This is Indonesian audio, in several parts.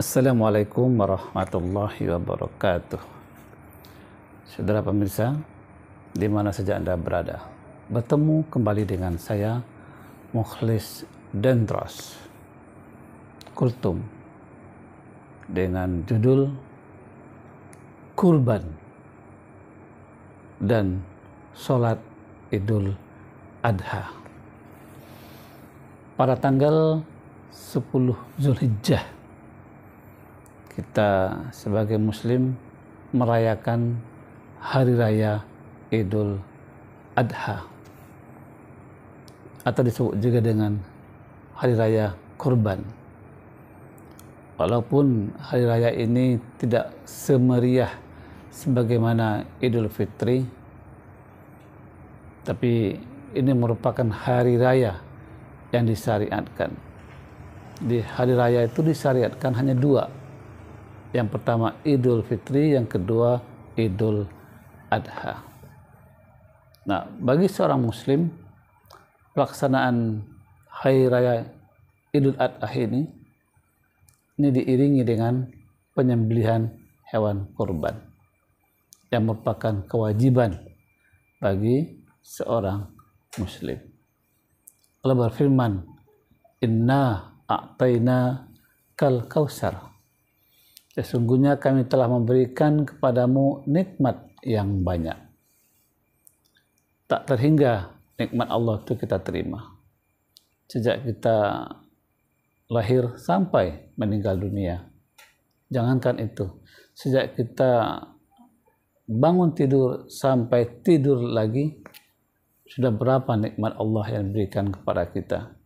Assalamualaikum warahmatullahi wabarakatuh. Saudara pemirsa, di mana saja Anda berada, bertemu kembali dengan saya, Mukhlis Dendros Kultum, dengan judul Kurban dan Sholat Idul Adha. Pada tanggal 10 Zulhijjah, kita sebagai muslim merayakan hari raya Idul Adha, atau disebut juga dengan hari raya kurban. Walaupun hari raya ini tidak semeriah sebagaimana Idul Fitri, tapi ini merupakan hari raya yang disyariatkan. Di hari raya itu disyariatkan hanya dua. Yang pertama Idul Fitri, yang kedua Idul Adha. Nah, bagi seorang muslim, pelaksanaan hari raya Idul Adha ini diiringi dengan penyembelihan hewan kurban yang merupakan kewajiban bagi seorang muslim. Allah berfirman, "Inna a'tayna kal kausar." Sesungguhnya kami telah memberikan kepadamu nikmat yang banyak. Tak terhingga nikmat Allah itu kita terima. Sejak kita lahir sampai meninggal dunia. Jangankan itu, sejak kita bangun tidur sampai tidur lagi, sudah berapa nikmat Allah yang diberikan kepada kita.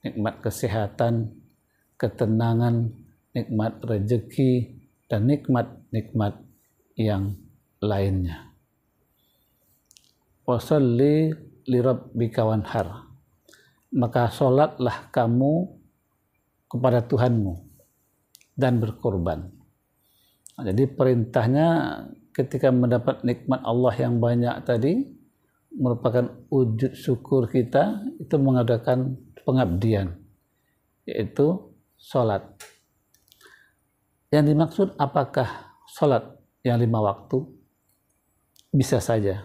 Nikmat kesehatan, ketenangan, nikmat rezeki, dan nikmat-nikmat yang lainnya. Washolli lirabbika wanhar. Maka sholatlah kamu kepada Tuhanmu dan berkorban. Jadi perintahnya ketika mendapat nikmat Allah yang banyak tadi merupakan wujud syukur kita, itu mengadakan pengabdian, yaitu sholat. Yang dimaksud apakah sholat yang 5 waktu? Bisa saja,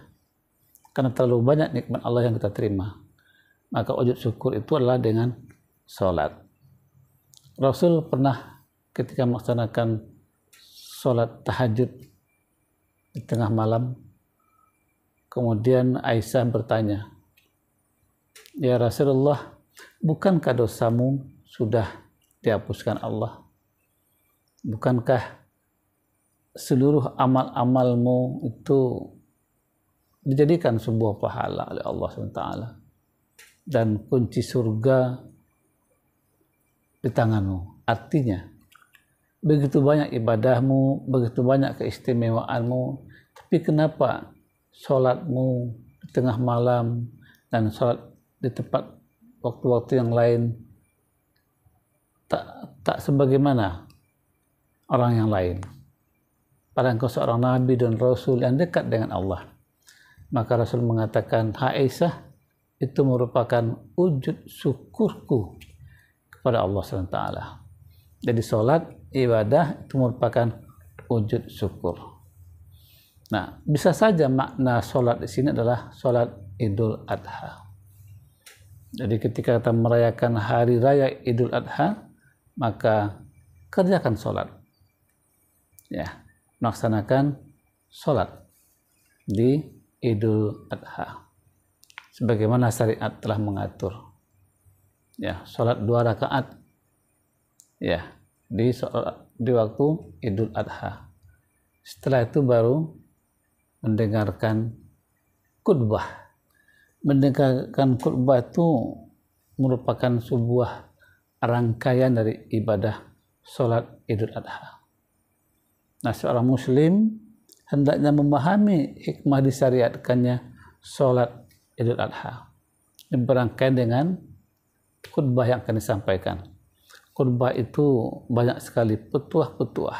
karena terlalu banyak nikmat Allah yang kita terima. Maka wujud syukur itu adalah dengan sholat. Rasul pernah ketika melaksanakan sholat tahajud di tengah malam, kemudian Aisyah bertanya, "Ya Rasulullah, bukankah dosamu sudah dihapuskan Allah? Bukankah seluruh amal-amalmu itu dijadikan sebuah pahala oleh Allah SWT, dan kunci surga di tanganmu?" Artinya, begitu banyak ibadahmu, begitu banyak keistimewaanmu, tapi kenapa sholatmu di tengah malam dan sholat di tempat waktu-waktu yang lain tak sebagaimana orang yang lain? Padahal engkau seorang nabi dan rasul yang dekat dengan Allah. Maka Rasul mengatakan, Aisyah, itu merupakan wujud syukurku kepada Allah SWT. Jadi sholat, ibadah itu merupakan wujud syukur. Nah, bisa saja makna sholat di sini adalah sholat Idul Adha. Jadi ketika kita merayakan hari raya Idul Adha, maka kerjakan sholat. Ya, melaksanakan sholat di Idul Adha sebagaimana syariat telah mengatur. Ya, sholat 2 rakaat ya di waktu Idul Adha. Setelah itu baru mendengarkan khutbah. Mendengarkan khutbah itu merupakan sebuah rangkaian dari ibadah sholat Idul Adha. Nah, seorang muslim hendaknya memahami hikmah disyariatkannya sholat Idul Adha. Ini berangkaian dengan khutbah yang akan disampaikan. Khutbah itu banyak sekali petuah-petuah,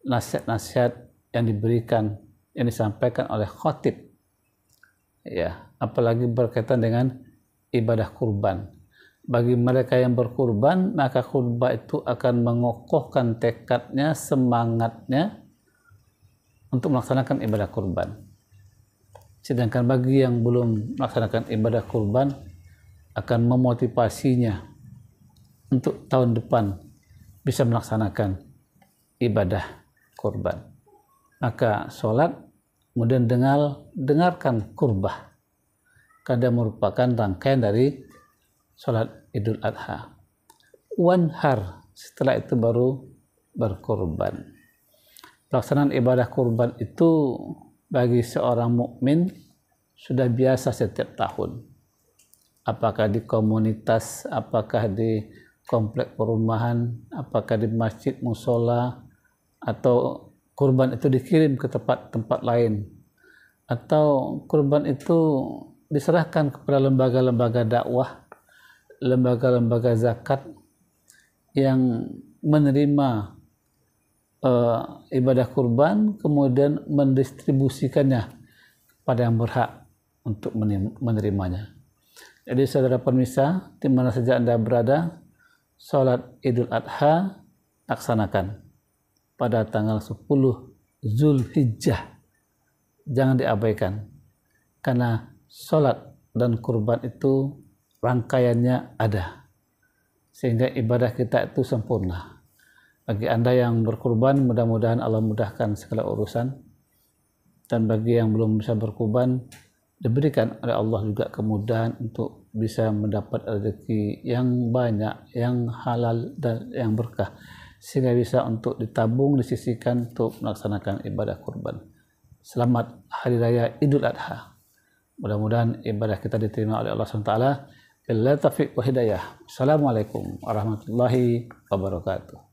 nasihat-nasihat yang diberikan, yang disampaikan oleh khatib. Ya, apalagi berkaitan dengan ibadah kurban. Bagi mereka yang berkurban, maka kurban itu akan mengokohkan tekadnya, semangatnya untuk melaksanakan ibadah kurban. Sedangkan bagi yang belum melaksanakan ibadah kurban, akan memotivasinya untuk tahun depan bisa melaksanakan ibadah kurban. Maka sholat, kemudian dengarkan kurbah, karena merupakan rangkaian dari sholat Idul Adha. Wanhar, setelah itu baru berkurban. Pelaksanaan ibadah kurban itu bagi seorang mukmin sudah biasa setiap tahun. Apakah di komunitas, apakah di komplek perumahan, apakah di masjid, musola, atau kurban itu dikirim ke tempat-tempat lain, atau kurban itu diserahkan kepada lembaga-lembaga dakwah, lembaga-lembaga zakat yang menerima ibadah kurban, kemudian mendistribusikannya kepada yang berhak untuk menerimanya. Jadi saudara pemirsa, di mana saja Anda berada, sholat Idul Adha laksanakan pada tanggal 10 Zulhijjah. Jangan diabaikan, karena sholat dan kurban itu rangkaiannya ada, sehingga ibadah kita itu sempurna. Bagi Anda yang berkurban, mudah-mudahan Allah mudahkan segala urusan, dan bagi yang belum bisa berkurban, diberikan oleh Allah juga kemudahan untuk bisa mendapat rezeki yang banyak, yang halal dan yang berkah, sehingga bisa untuk ditabung, disisihkan untuk melaksanakan ibadah kurban. Selamat Hari Raya Idul Adha. Mudah-mudahan ibadah kita diterima oleh Allah SWT. Billahi taufiq wa hidayah. Assalamualaikum warahmatullahi wabarakatuh.